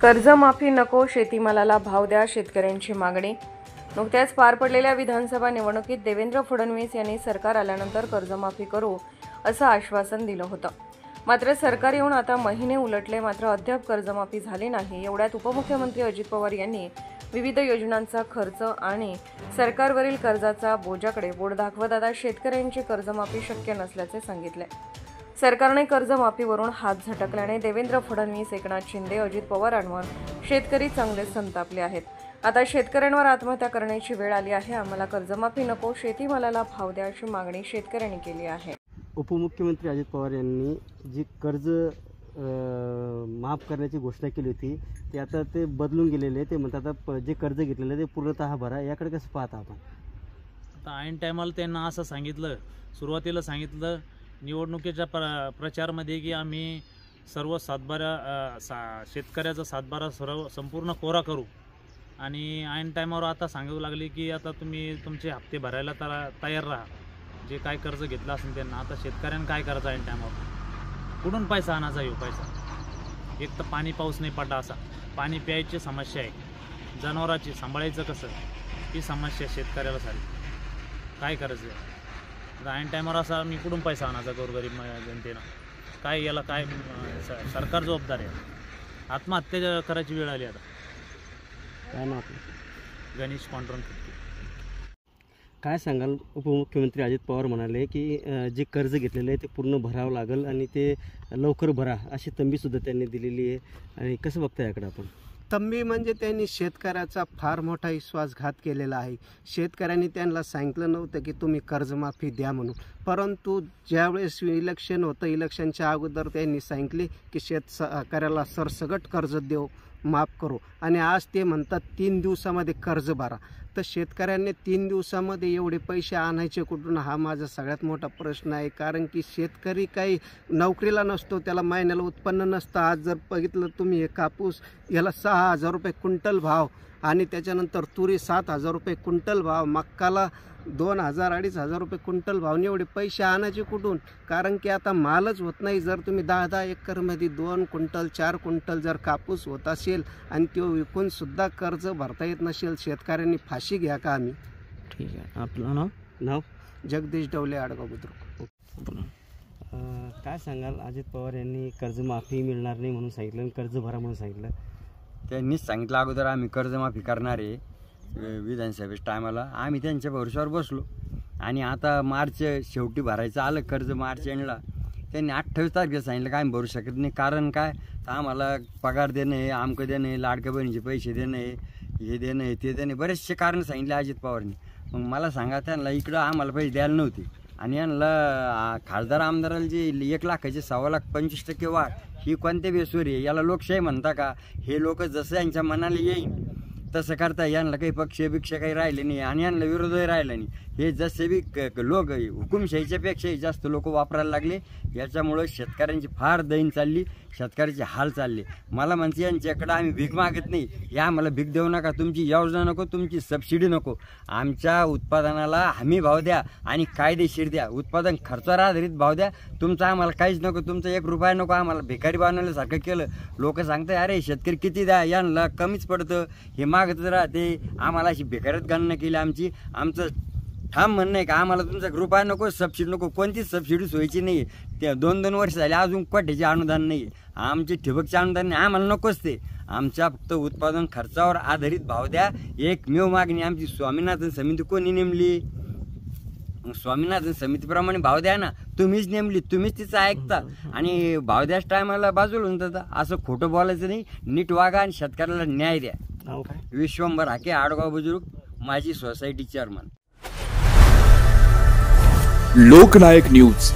कर्जमाफी नको, शेतीमालाला भाव द्या, शेतकऱ्यांची मागणी। नुकत्याच पार पडलेल्या विधानसभा निवडणुकीत देवेंद्र फडणवीस यांनी सरकार आल्यानंतर कर्जमाफी करू असं आश्वासन दिलं होतं। मात्र सरकार येऊन आता महिने उलटले, मात्र अद्याप कर्जमाफी झाली नाही। एवढ्यात उपमुख्यमंत्री अजित पवार यांनी विविध योजनांचा खर्च आणि सरकारवरील कर्जाचा बोजाकडे बोट दाखवत आता शेतकऱ्यांची कर्जमाफी शक्य नसल्याचे सांगितले। सरकारने कर्जमाफीवरून हात झटकल्याने देवेंद्र फडणवीस, एकनाथ शिंदे, अजित पवारांवर शेतकरी चांगले संतापले आहेत। आता शेतकऱ्यांवर आत्महत्या करण्याची वेळ आली आहे। आम्हाला कर्जमाफी नको, शेतीमालाला भाव द्या अशी मागणी शेतकऱ्यांनी केली आहे। उपमुख्यमंत्री अजित पवार यांनी जी कर्ज माफ करण्याची घोषणा केली होती ते आता ते बदलून गेलेले। ते म्हणतात जे कर्ज घेतलेलं ते पूर्णतः भरा। याकडे कसं पाहता आपण? आता ऐन टायमाला त्यांना असं सांगितलं, सुरुवातीला सांगितलं निवडणुकीच्या प्रचारमध्ये की आम्ही सर्व शेतकऱ्याचा सातबारा संपूर्ण कोरा करू, आणि ऐन टायमावर आता सांगू लागले की आता तुम्ही तुमचे हप्ते भरायला तयार राहा, जे काय कर्ज घेतलं असेल त्यांना। आता शेतकऱ्यांना काय करायचं ऐन टायमावर? कुठून पैसा आणायचा? येऊ पैसा एक तर पाणी पाऊस नाही पडला, असा पाणी प्यायची समस्या आहे, जनावरांची सांभाळायचं कसं ही समस्या शेतकऱ्याला सारी काय करायचं? ऐन टायमावर असा मी कुठून पैसा आणायचा गोरगरीब जनतेनं? काय याला काय सरकार जबाबदार आहे? आत्महत्या करायची वेळ आली आता। काय नाव? गणेश पांडुरंग। काय सांगाल? उपमुख्यमंत्री अजित पवार म्हणाले की जे कर्ज घेतलेलं आहे ते पूर्ण भरावं लागेल आणि ते लवकर भरा अशी तंबीसुद्धा त्यांनी दिलेली आहे। आणि कसं बघता याकडे आपण? तंबी म्हणजे त्यांनी शेतकऱ्याचा फार मोठा विश्वासघात केलेला आहे। शेतकऱ्यांनी त्यांना सांगितलं नव्हतं की तुम्ही कर्जमाफी द्या म्हणून, परंतु ज्यावेळेस इलेक्शन होतं इलेक्शनच्या अगोदर त्यांनी सांगितले की शेतकऱ्याला सरसकट कर्ज देऊ, माफ करू, आणि आज ते म्हणतात 3 दिवसामध्ये कर्ज भरा। तर शेतकऱ्यांनी 3 दिवसामध्ये एवढे पैसे आणायचे कुठून, हा माझा सगळ्यात मोठा प्रश्न आहे। कारण की शेतकरी काही नोकरीला नसतो, त्याला महिन्याला उत्पन्न नसतं। आज जर बघितलं तुम्ही, हे कापूस याला 6,000 रुपये क्विंटल भाव, आणि त्याच्यानंतर तुरी 7,000 रुपये क्विंटल भाव, मक्काला 2,000-2,500 रुपये क्विंटल भावने एवढे पैसे आणायचे कुठून? कारण की आता मालच होत नाही। जर तुम्ही 10-10 एकरमध्ये 2 क्विंटल 4 क्विंटल जर कापूस होत असेल आणि तो विकून सुद्धा कर्ज भरता येत नसेल, शेतकऱ्यांनी फाशी घ्या का आम्ही? ठीक आहे, आपलं नाव? जगदीश डवले, आडगाव बुद्रुक। काय सांगाल? अजित पवार यांनी कर्जमाफी मिळणार नाही म्हणून सांगितलं, कर्ज भरा म्हणून सांगितलं। त्यांनीच सांगितलं अगोदर आम्ही कर्जमाफी करणार आहे विधानसभेच्या टायमाला। आम्ही त्यांच्या भरोश्यावर बसलो, आणि आता मार्च शेवटी भरायचं आलं कर्ज मार्च एंडला। त्यांनी 28 तारखेला सांगितलं काय आम्ही भरू शकत नाही। कारण काय तर आम्हाला पगार देणं आहे, आमकं देणं आहे, लाडक्या बहिणीचे पैसे देणं आहे, हे देणं आहे, ते देणं आहे, बरेचसे कारण सांगितले अजित पवारने। मग मला सांगा, त्यांना इकडं आम्हाला पैसे द्यायला नव्हते, आणि यांना खासदार आमदाराला जे 1 लाखाचे 1,25% वाढ ही कोणत्या बेसवर आहे? याला लोकशाही म्हणता का? हे लोक जसं यांच्या मनाला येईल तसं करता, यांना काही पक्षपेक्षा काही राहिले नाही, आणि यांना विरोधही राहिला नाही। हे जसे बी लोक हुकुमशाहीच्यापेक्षाही जास्त लोक वापरायला लागले, याच्यामुळं शेतकऱ्यांची फार दैन चालली, शेतकऱ्याचे हाल चालले। मला म्हणते यांच्याकडं आम्ही भीक मागत नाही, या आम्हाला भीक देऊ नका, तुमची योजना नको, तुमची सबसिडी नको, आमच्या उत्पादनाला हमी भाव द्या आणि कायदेशीर द्या, उत्पादन खर्चावर आधारित भाव द्या, तुमचं आम्हाला काहीच नको, तुमचा 1 रुपया नको आम्हाला। भिकारी बनवल्यासारखं केलं। लोक सांगतात अरे शेतकरी किती द्या, यांना कमीच पडतं, हे मागतच राहते, आम्हाला अशी भिकारीत गणना केली आमची। आमचं ठाम म्हणणं आहे का आम्हाला तुमचा रुपया नको, सबसिडी नको, कोणतीच सबसिडी सोयीची नाही। ते 2-2 वर्ष झाले अजून कोट्याचे अनुदान नाही, आमचे ठिबकचे अनुदान नाही, आम्हाला नकोच ते। आमच्या फक्त उत्पादन खर्चावर आधारित भाव द्या, एकमेव मागणी आमची। स्वामीनाथन समिती कोणी नेमली? स्वामीनाथन समितीप्रमाणे भाव द्या ना, तुम्हीच नेमली, तुम्हीच तिचं ऐकता, आणि भाव द्याच टायमाला बाजूला होऊन जाता। असं खोटं बोलायचं नाही, नीट वागा आणि शेतकऱ्याला न्याय द्या। विश्वंभर हाके, आडगाव बुजुर्ग, माझी सोसायटी चेअरमन। लोकनायक न्यूज।